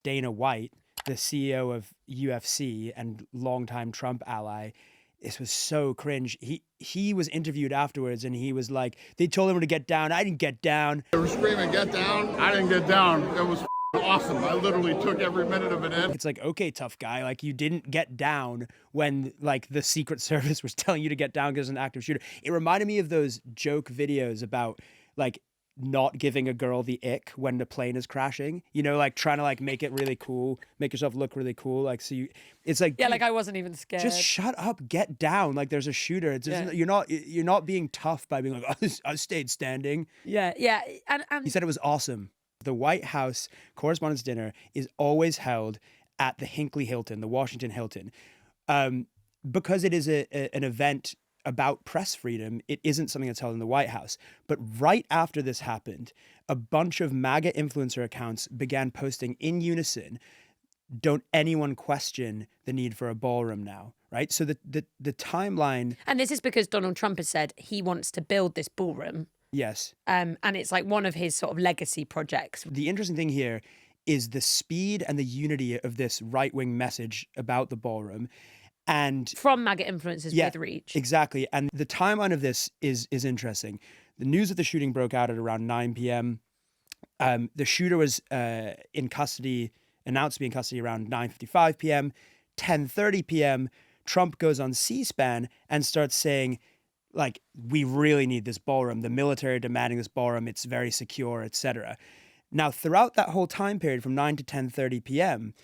Dana White, the CEO of UFC and longtime Trump ally. This was so cringe. He was interviewed afterwards and he was like, they told him to get down. I didn't get down. They were screaming, get down. I didn't get down. It was awesome. I literally took every minute of it in. It's like, okay, tough guy. Like, you didn't get down when, like, the Secret Service was telling you to get down because an active shooter. It reminded me of those joke videos about, like, not giving a girl the ick when the plane is crashing, you know, like trying to like make it really cool, make yourself look really cool. Like, so it's like, yeah, like I wasn't even scared. Just shut up, get down. Like there's a shooter. It's just, you're not being tough by being like, oh, I stayed standing. Yeah. And he said it was awesome. The White House Correspondents Dinner is always held at the Hinckley Hilton, the Washington Hilton, because it is an event about press freedom. It isn't something that's held in the White House. But right after this happened, a bunch of MAGA influencer accounts began posting in unison, don't anyone question the need for a ballroom now, right? So the timeline... And this is because Donald Trump has said he wants to build this ballroom. Yes. And it's like one of his sort of legacy projects. The interesting thing here is the speed and the unity of this right-wing message about the ballroom. And from MAGA influencers with reach. Exactly. And the timeline of this is interesting. The news of the shooting broke out at around 9 p.m. The shooter was in custody, announced to be in custody around 9:55 p.m. 10:30 p.m. Trump goes on C-SPAN and starts saying, like, we really need this ballroom. The military are demanding this ballroom. It's very secure, etc. Now, throughout that whole time period from 9 to 10:30 p.m.,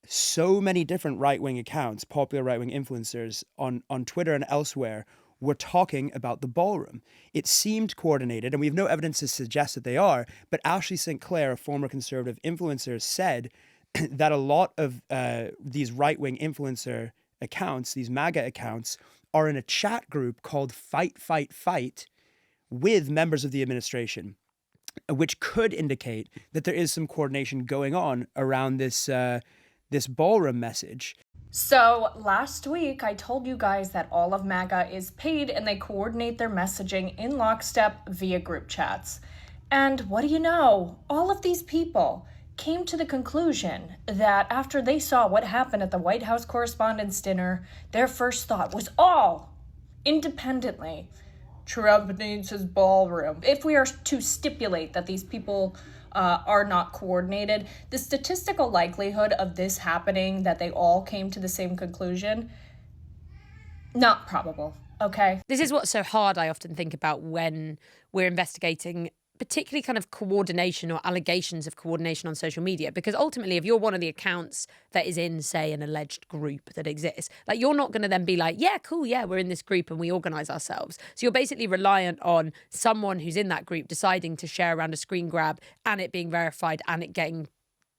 so many different right-wing accounts, popular right-wing influencers on Twitter and elsewhere were talking about the ballroom. It seemed coordinated, and we have no evidence to suggest that they are, but Ashley St. Clair, a former conservative influencer, said that a lot of these right-wing influencer accounts, these MAGA accounts, are in a chat group called Fight, Fight, Fight with members of the administration, which could indicate that there is some coordination going on around this ballroom message. So last week, I told you guys that all of MAGA is paid and they coordinate their messaging in lockstep via group chats. And what do you know? All of these people came to the conclusion that after they saw what happened at the White House Correspondents Dinner, their first thought was all independently, Trump needs his ballroom. If we are to stipulate that these people are not coordinated, the statistical likelihood of this happening, that they all came to the same conclusion, not probable, okay? This is what's so hard, I often think about when we're investigating particularly kind of coordination or allegations of coordination on social media, because ultimately if you're one of the accounts that is in, say, an alleged group that exists, like you're not going to then be like, yeah, cool, yeah, we're in this group and we organise ourselves. So you're basically reliant on someone who's in that group deciding to share around a screen grab and it being verified and it getting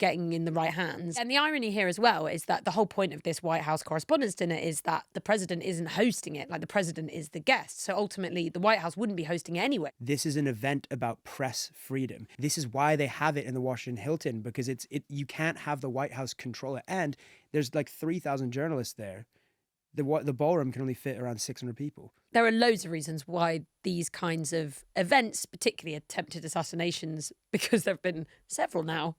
in the right hands. And the irony here as well is that the whole point of this White House Correspondents' Dinner is that the president isn't hosting it, like the president is the guest. So ultimately the White House wouldn't be hosting it anyway. This is an event about press freedom. This is why they have it in the Washington Hilton, because you can't have the White House control it. And there's like 3,000 journalists there. The ballroom can only fit around 600 people. There are loads of reasons why these kinds of events, particularly attempted assassinations, because there have been several now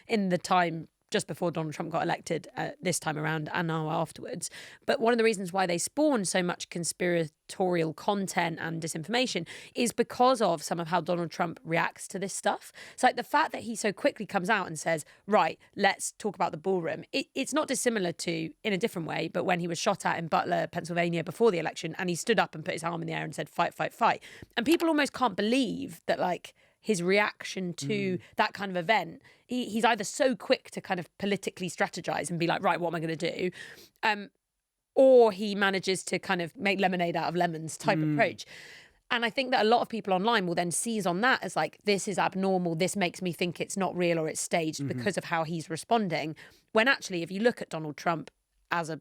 in the time just before Donald Trump got elected this time around and now afterwards. But one of the reasons why they spawn so much conspiratorial content and disinformation is because of some of how Donald Trump reacts to this stuff. So like the fact that he so quickly comes out and says, right, let's talk about the ballroom. It's not dissimilar to, in a different way, but when he was shot at in Butler, Pennsylvania before the election, and he stood up and put his arm in the air and said, fight, fight, fight. And people almost can't believe that, like, his reaction to that kind of event, he's either so quick to kind of politically strategize and be like, right, what am I going to do? Or he manages to kind of make lemonade out of lemons type approach. And I think that a lot of people online will then seize on that as like, this is abnormal, this makes me think it's not real or it's staged because of how he's responding. When actually, if you look at Donald Trump as a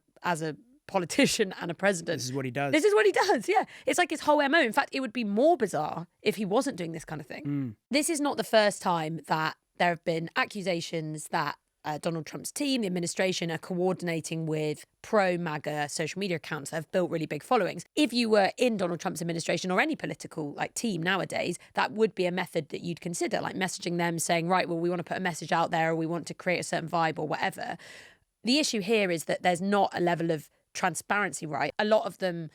politician and a president. This is what he does. This is what he does, yeah. It's like his whole MO. In fact, it would be more bizarre if he wasn't doing this kind of thing. This is not the first time that there have been accusations that Donald Trump's team, the administration, are coordinating with pro-MAGA social media accounts that have built really big followings. If you were in Donald Trump's administration or any political team nowadays, that would be a method that you'd consider, like messaging them saying, right, well, we want to put a message out there, or we want to create a certain vibe or whatever. The issue here is that there's not a level of transparency, right? A lot of them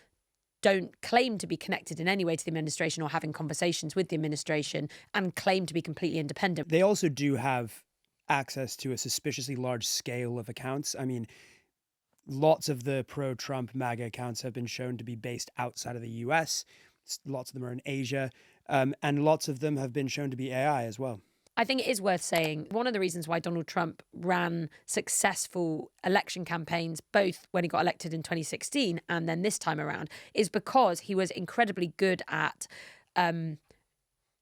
don't claim to be connected in any way to the administration or having conversations with the administration and claim to be completely independent. They also do have access to a suspiciously large scale of accounts. I mean, lots of the pro-Trump MAGA accounts have been shown to be based outside of the US. Lots of them are in Asia. And lots of them have been shown to be AI as well. I think it is worth saying one of the reasons why Donald Trump ran successful election campaigns, both when he got elected in 2016 and then this time around, is because he was incredibly good at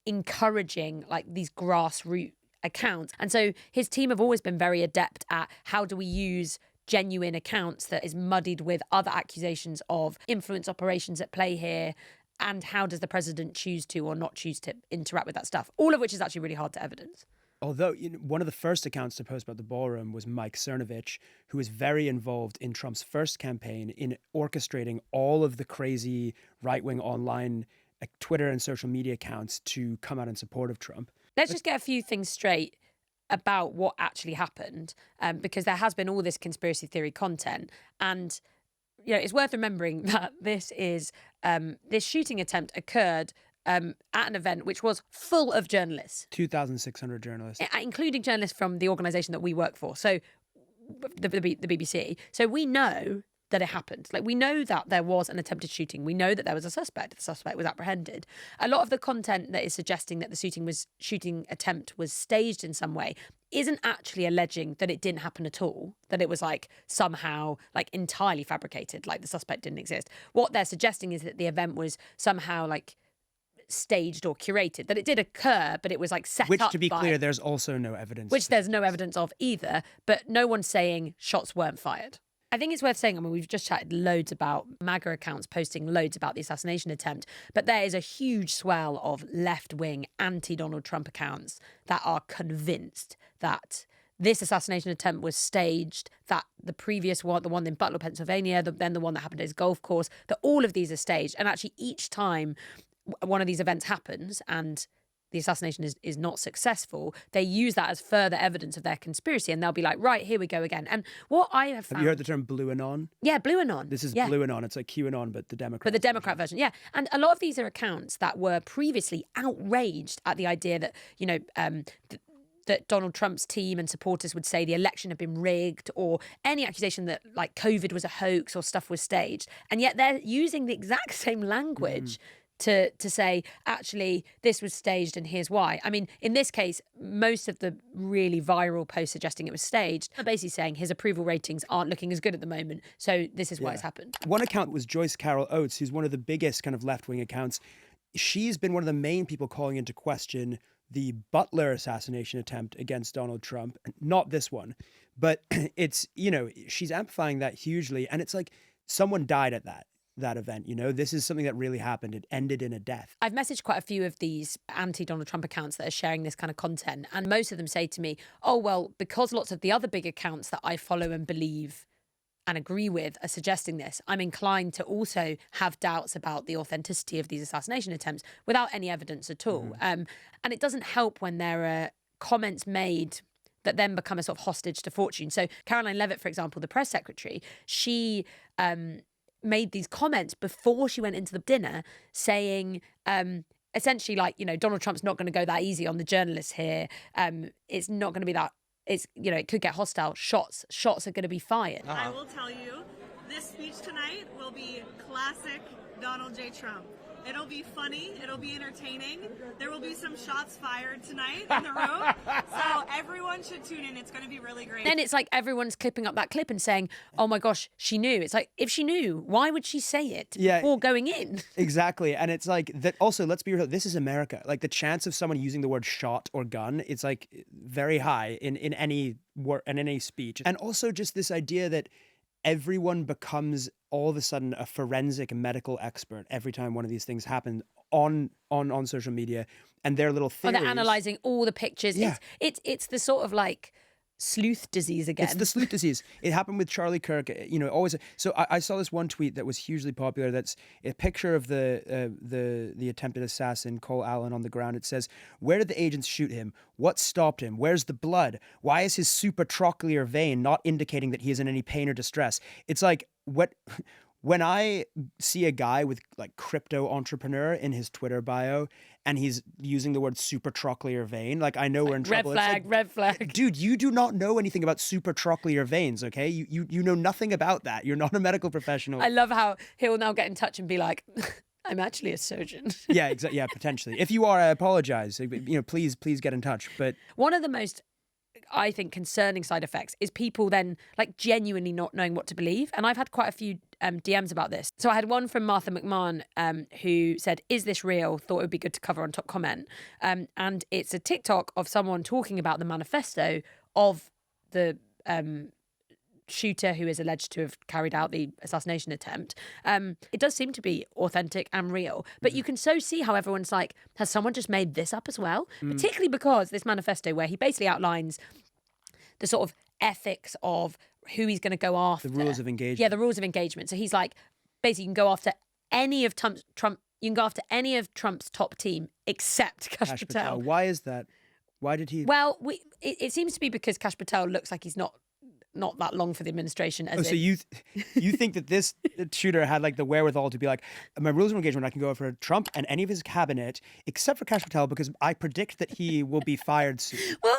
encouraging these grassroots accounts. And so his team have always been very adept at how do we use genuine accounts that is muddied with other accusations of influence operations at play here, and how does the president choose to or not choose to interact with that stuff, all of which is actually really hard to evidence. Although one of the first accounts to post about the ballroom was Mike Cernovich, who was very involved in Trump's first campaign in orchestrating all of the crazy right-wing online Twitter and social media accounts to come out in support of Trump. Let's just get a few things straight about what actually happened, because there has been all this conspiracy theory content. And, it's worth remembering that this shooting attempt occurred at an event which was full of journalists. 2,600 journalists. Including journalists from the organisation that we work for, so the BBC. So we know that it happened. We know that there was an attempted shooting. We know that there was a suspect. The suspect was apprehended. A lot of the content that is suggesting that the shooting attempt was staged in some way isn't actually alleging that it didn't happen at all, that it was somehow entirely fabricated, the suspect didn't exist. What they're suggesting is that the event was somehow staged or curated, that it did occur, but it was set which, up to be by, clear, there's also no evidence. Which there's no evidence of either, but no one's saying shots weren't fired. I think it's worth saying, we've just chatted loads about MAGA accounts posting loads about the assassination attempt, but there is a huge swell of left-wing anti-Donald Trump accounts that are convinced that this assassination attempt was staged, that the previous one, the one in Butler, Pennsylvania, then the one that happened at his golf course, that all of these are staged. And actually each time one of these events happens and the assassination is not successful, they use that as further evidence of their conspiracy, and they'll be like, right, here we go again. And what I have found... Have you heard the term blue anon? Yeah, blue anon. This is blue anon. It's like QAnon, but the Democrat. But the Democrat version, yeah. And a lot of these are accounts that were previously outraged at the idea that, that Donald Trump's team and supporters would say the election had been rigged, or any accusation that COVID was a hoax or stuff was staged. And yet they're using the exact same language to say, actually, this was staged and here's why. I mean, in this case, most of the really viral posts suggesting it was staged are basically saying his approval ratings aren't looking as good at the moment, so this is why it's happened. One account was Joyce Carol Oates, who's one of the biggest kind of left-wing accounts. She's been one of the main people calling into question the Butler assassination attempt against Donald Trump. Not this one, but it's, she's amplifying that hugely. And it's someone died at that event. This is something that really happened. It ended in a death. I've messaged quite a few of these anti-Donald Trump accounts that are sharing this kind of content. And most of them say to me, oh, well, because lots of the other big accounts that I follow and believe and agree with are suggesting this, I'm inclined to also have doubts about the authenticity of these assassination attempts without any evidence at all. And it doesn't help when there are comments made that then become a sort of hostage to fortune. So Caroline Leavitt, for example, the press secretary, she made these comments before she went into the dinner saying essentially Donald Trump's not going to go that easy on the journalists here. It's not going to be that, it could get hostile. Shots are going to be fired. I will tell you, this speech tonight will be classic Donald J. Trump. It'll be funny. It'll be entertaining. There will be some shots fired tonight in the room. So everyone should tune in. It's going to be really great. Then it's everyone's clipping up that clip and saying, oh my gosh, she knew. It's if she knew, why would she say it before going in? Exactly. And it's that also, let's be real, this is America. The chance of someone using the word shot or gun, it's very high in any speech. And also just this idea that everyone becomes all of a sudden a forensic medical expert every time one of these things happen on social media, and their little theories. Or they're analysing all the pictures. Yeah. It's the sort of sleuth disease again. It's the sleuth disease. It happened with Charlie Kirk. Always. So I saw this one tweet that was hugely popular. That's a picture of the attempted assassin Cole Allen on the ground. It says, "Where did the agents shoot him? What stopped him? Where's the blood? Why is his supratrochlear vein not indicating that he is in any pain or distress?" It's like what. When I see a guy with like crypto entrepreneur in his Twitter bio and he's using the word supratrochlear vein, like I know we're in trouble. Red flag. Dude, you do not know anything about supratrochlear veins, okay? You know nothing about that. You're not a medical professional. I love how he'll now get in touch and be like, I'm actually a surgeon. Yeah, exactly. Yeah, potentially. If you are, I apologize. Please get in touch. But one of the most, I think, concerning side effects is people then like genuinely not knowing what to believe. And I've had quite a few DMs about this. So I had one from Martha McMahon who said, "Is this real? Thought it would be good to cover on top comment." And it's a TikTok of someone talking about the manifesto of the shooter who is alleged to have carried out the assassination attempt. It does seem to be authentic and real, but you can so see how everyone's like, has someone just made this up as well? Particularly because this manifesto, where he basically outlines the sort of ethics of who he's going to go after. The rules of engagement. Yeah, the rules of engagement. So he's like, basically, you can go after any of Trump. You can go after any of Trump's top team except Kash Patel. Why is that? Why did he? Well, it seems to be because Kash Patel looks like he's not that long for the administration. So you think that this shooter had like the wherewithal to be like, my rules of engagement, I can go for Trump and any of his cabinet except for Kash Patel because I predict that he will be fired soon. Well,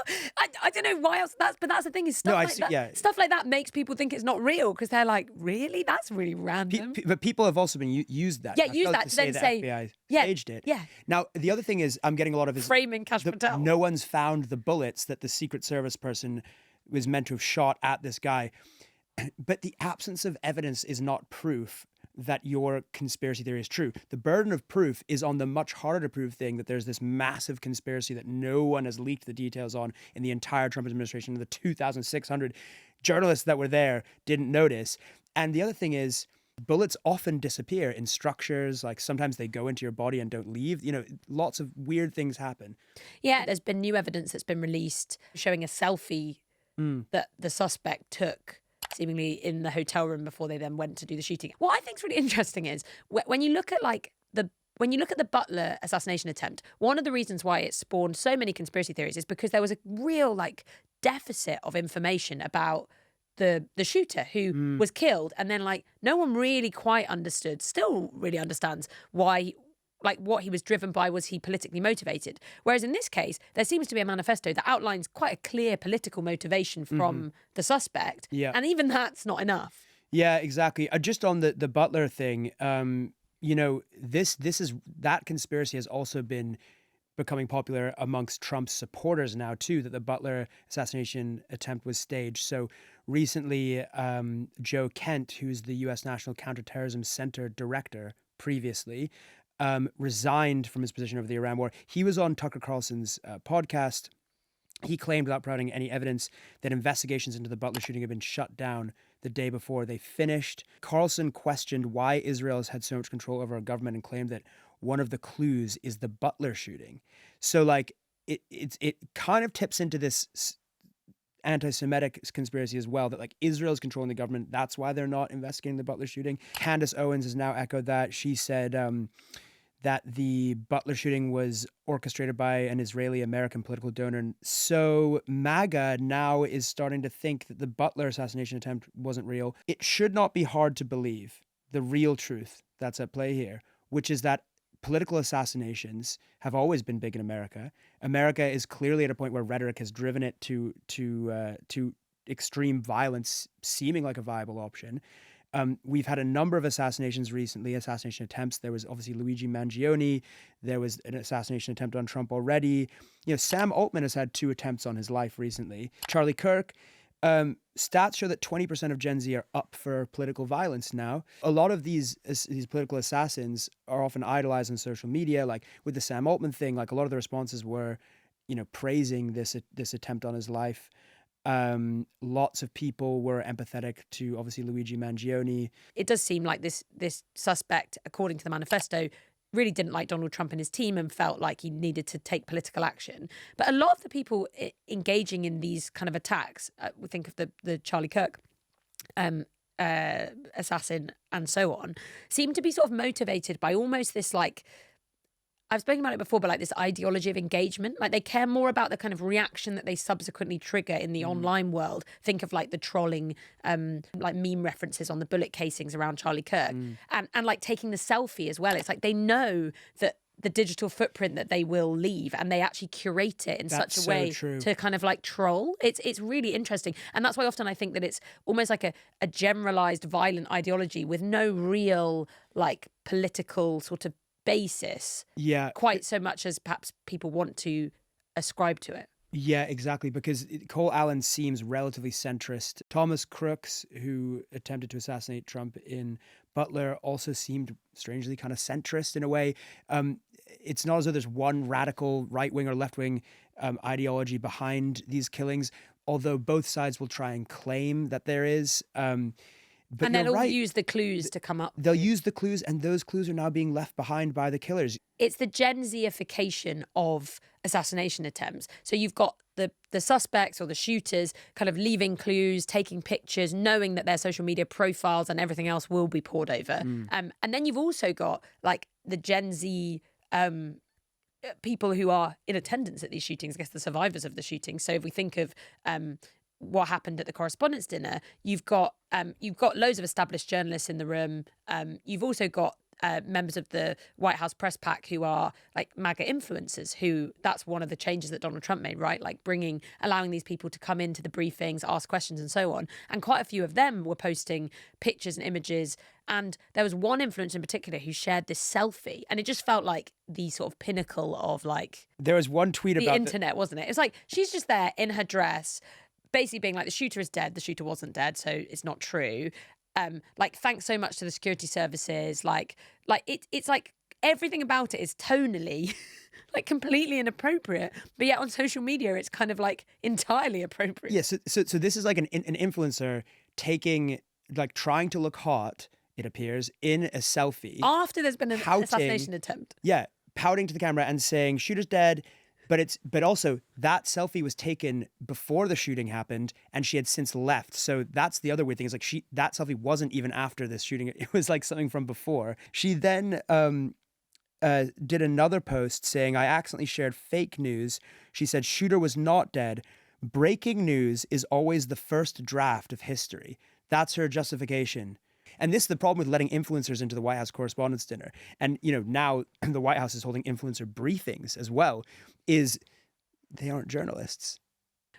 I don't know why else. But that's the thing is stuff like that makes people think it's not real because they're like, really? That's really random. But people have also been used that. Yeah, use that to then say FBI yeah, staged it. Yeah. Now the other thing is, I'm getting a lot of his framing Kash Patel. No one's found the bullets that the Secret Service person was meant to have shot at this guy. But the absence of evidence is not proof that your conspiracy theory is true. The burden of proof is on the much harder to prove thing that there's this massive conspiracy that no one has leaked the details on in the entire Trump administration. The 2,600 journalists that were there didn't notice. And the other thing is, bullets often disappear in structures. Like sometimes they go into your body and don't leave. Lots of weird things happen. Yeah, there's been new evidence that's been released showing a selfie that the suspect took seemingly in the hotel room before they then went to do the shooting. What I think is really interesting is when you look at the Butler assassination attempt, one of the reasons why it spawned so many conspiracy theories is because there was a real deficit of information about the shooter who was killed, and then no one really quite still really understands why. What he was driven by, was he politically motivated? Whereas in this case, there seems to be a manifesto that outlines quite a clear political motivation from the suspect. Yeah. And even that's not enough. Yeah, exactly. Just on the Butler thing, that conspiracy has also been becoming popular amongst Trump's supporters now too, that the Butler assassination attempt was staged. So recently, Joe Kent, who's the U.S. National Counterterrorism Center director previously, resigned from his position over the Iran war. He was on Tucker Carlson's podcast. He claimed, without providing any evidence, that investigations into the Butler shooting had been shut down the day before they finished. Carlson questioned why Israel has had so much control over our government and claimed that one of the clues is the Butler shooting. So it kind of tips into this anti-Semitic conspiracy as well, that Israel's controlling the government. That's why they're not investigating the Butler shooting. Candace Owens has now echoed that. She said that the Butler shooting was orchestrated by an Israeli-American political donor. So MAGA now is starting to think that the Butler assassination attempt wasn't real. It should not be hard to believe the real truth that's at play here, which is that political assassinations have always been big in America. America is clearly at a point where rhetoric has driven it to extreme violence seeming like a viable option. We've had a number of assassinations recently, assassination attempts. There was obviously Luigi Mangione. There was an assassination attempt on Trump already. Sam Altman has had 2 attempts on his life recently. Charlie Kirk. Stats show that 20% of Gen Z are up for political violence now. A lot of these political assassins are often idolized on social media, like with the Sam Altman thing. A lot of the responses were, praising this attempt on his life. Lots of people were empathetic to obviously Luigi Mangione. It does seem like this suspect, according to the manifesto, really didn't like Donald Trump and his team and felt like he needed to take political action. But a lot of the people engaging in these kind of attacks, we think of the Charlie Kirk assassin and so on, seem to be sort of motivated by almost this like, I've spoken about it before, but like this ideology of engagement. Like they care more about the kind of reaction that they subsequently trigger in the online world. Think of like the trolling, like meme references on the bullet casings around Charlie Kirk, and like taking the selfie as well. It's like they know that the digital footprint that they will leave, and they actually curate it in such a way to kind of like troll. It's really interesting, and that's why often I think that it's almost like a generalized violent ideology with no real like political sort of basis, quite so much as perhaps people want to ascribe to it. Yeah, exactly, because Cole Allen seems relatively centrist. Thomas Crooks, who attempted to assassinate Trump in Butler, also seemed strangely kind of centrist in a way. It's not as though there's one radical right-wing or left-wing ideology behind these killings, although both sides will try and claim that there is. But and then they'll use the clues to come up. They'll use the clues, and those clues are now being left behind by the killers. It's the Genzification of assassination attempts. So you've got the suspects or the shooters kind of leaving clues, taking pictures, knowing that their social media profiles and everything else will be poured over. And then you've also got like the Gen Z people who are in attendance at these shootings, I guess the survivors of the shooting. So if we think of what happened at the Correspondents' Dinner, you've got loads of established journalists in the room. You've also got members of the White House press pack who are like MAGA influencers, who that's one of the changes that Donald Trump made, right? Like allowing these people to come into the briefings, ask questions and so on. And quite a few of them were posting pictures and images. And there was one influencer in particular who shared this selfie, and it just felt like the sort of pinnacle of like... There was one tweet about the internet, wasn't it? It's like, she's just there in her dress, basically being like, the shooter is dead. The shooter wasn't dead, so it's not true. Like, thanks so much to the security services. Like it's like everything about it is tonally like completely inappropriate, but yet on social media it's kind of like entirely appropriate. Yeah, so this is like an influencer trying to look hot, it appears, in a selfie after there's been an assassination attempt. Yeah, pouting to the camera and saying shooter's dead. But also that selfie was taken before the shooting happened, and she had since left. So that's the other weird thing, is like that selfie wasn't even after this shooting. It was like something from before. She then did another post saying, "I accidentally shared fake news." She said, "Shooter was not dead. Breaking news is always the first draft of history." That's her justification. And this is the problem with letting influencers into the White House Correspondents' Dinner. And, now the White House is holding influencer briefings as well, is they aren't journalists.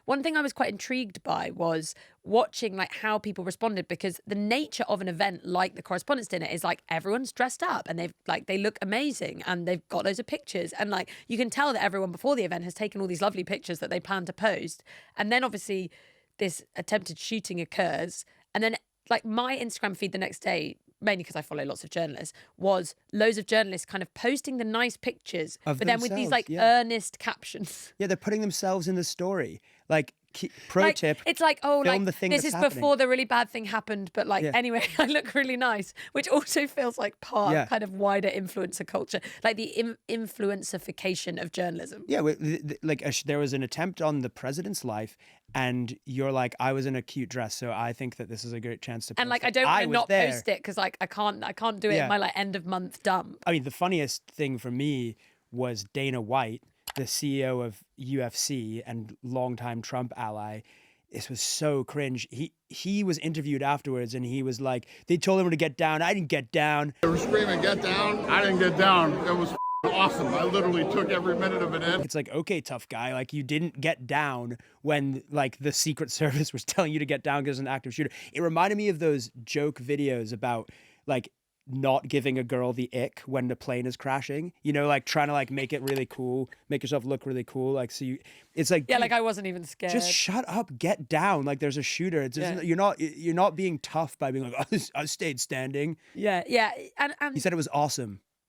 One thing I was quite intrigued by was watching like how people responded, because the nature of an event like the Correspondents' Dinner is like everyone's dressed up and they look amazing and they've got loads of pictures, and like you can tell that everyone before the event has taken all these lovely pictures that they plan to post. And then obviously this attempted shooting occurs, and then like my Instagram feed the next day, mainly because I follow lots of journalists, was loads of journalists kind of posting the nice pictures, but then with these like earnest captions. Yeah, they're putting themselves in the story. Like, tip. It's like, oh, film like the thing this that's is happening. before the really bad thing happened, but like anyway, I look really nice, which also feels like part kind of wider influencer culture, like the influencification of journalism. Yeah, there was an attempt on the president's life, and you're like, I was in a cute dress, so I think that this is a great chance to post and like it. I don't want to not post it because like I can't do it in my like end of month dump. I mean, the funniest thing for me was Dana White, the CEO of UFC and longtime Trump ally. This was so cringe. He was interviewed afterwards, and he was like, they told him to get down. I didn't get down. They were screaming, "Get down!" I didn't get down. It was awesome. I literally took every minute of it in. It's like, okay, tough guy, like you didn't get down when like the Secret Service was telling you to get down because it's an active shooter. It reminded me of those joke videos about like not giving a girl the ick when the plane is crashing, like trying to like make it really cool, make yourself look really cool. Like, so it's like, like I wasn't even scared. Just shut up, get down. Like there's a shooter. It's you're not being tough by being like, oh, I stayed standing. Yeah. And he said it was awesome.